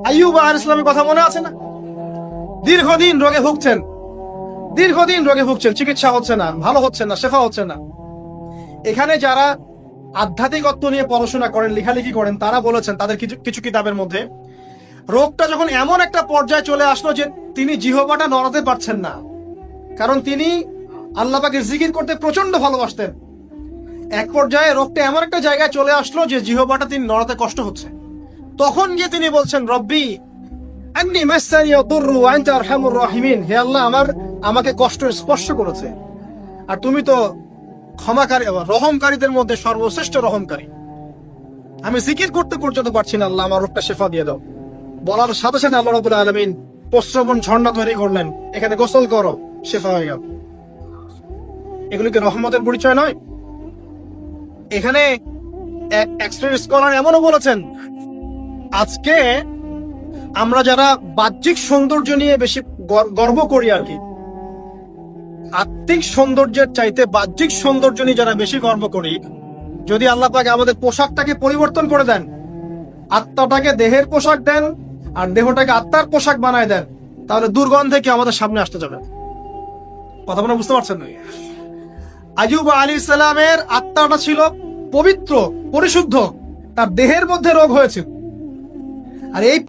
আইয়ুব আলাইহিস সালামের কথা মনে আছে না? দীর্ঘদিন রোগে ভুগছেন, চিকিৎসা হচ্ছে না, ভালো হচ্ছে না, শেফা হচ্ছে না। এখানে যারা আধ্যাত্মিকত্ব নিয়ে পড়াশোনা করেন, লেখালেখি করেন, তারা বলেছেন তাদের কিছু কিছু কিতাবের মধ্যে, রোগটা যখন এমন একটা পর্যায়ে চলে আসলো যে তিনি জিহ্বাটা নড়াতে পারছেন না, কারণ তিনি আল্লাহ পাকের জিকির করতে প্রচন্ড ভালোবাসতেন। এক পর্যায়ে রোগটা এমন একটা জায়গায় চলে আসলো যে জিহ্বাটা তিনি নড়াতে কষ্ট হচ্ছে। তখন গিয়ে তিনি বলছেন, রব্বি আন্নি মাসসানি ইয়াদুররু ওয়া আনতা আরহামুর রাহিমিন, হে আল্লাহ, আমাকে কষ্ট স্পর্শ করেছে, আর তুমি তো ক্ষমাকারী, রহমকারীদের মধ্যে সর্বশ্রেষ্ঠ রহমকারী। আমি জিকির করতে পর্যন্ত পারছি না, আল্লাহ আমার রোগটা শেফা দিয়ে দাও। বলার সাথে সাথে আল্লাহ রাব্বুল আলামিন প্রস্রবণ ঝর্ণা তৈরি করলেন, এখানে গোসল করো, শেফা হয়ে গেল। এগুলো কি রহমতের পরিচয় নয়? এখানে এক্সপার্ট স্কলার এমনও বলেছেন, আজকে আমরা যারা বাহ্যিক সৌন্দর্য নিয়ে বেশি গর্ব করি আর কি, আত্মিক সৌন্দর্যের চাইতে বাহ্যিক সৌন্দর্য নিয়ে যারা বেশি গর্ব করি, যদি আল্লাহ পাক আমাদের পোশাকটাকে পরিবর্তন করে দেন, আত্মাটাকে দেহের পোশাক দেন আর দেহটাকে আত্মার পোশাক বানায় দেন, তাহলে দুর্গন্ধে কি আমাদের সামনে আসতে যাবে? কথা বলে বুঝতে পারছেন না? আইয়ুব আলাইহিস সালামের আত্মাটা ছিল পবিত্র, পরিশুদ্ধ, তার দেহের মধ্যে রোগ হয়েছিল, আর এই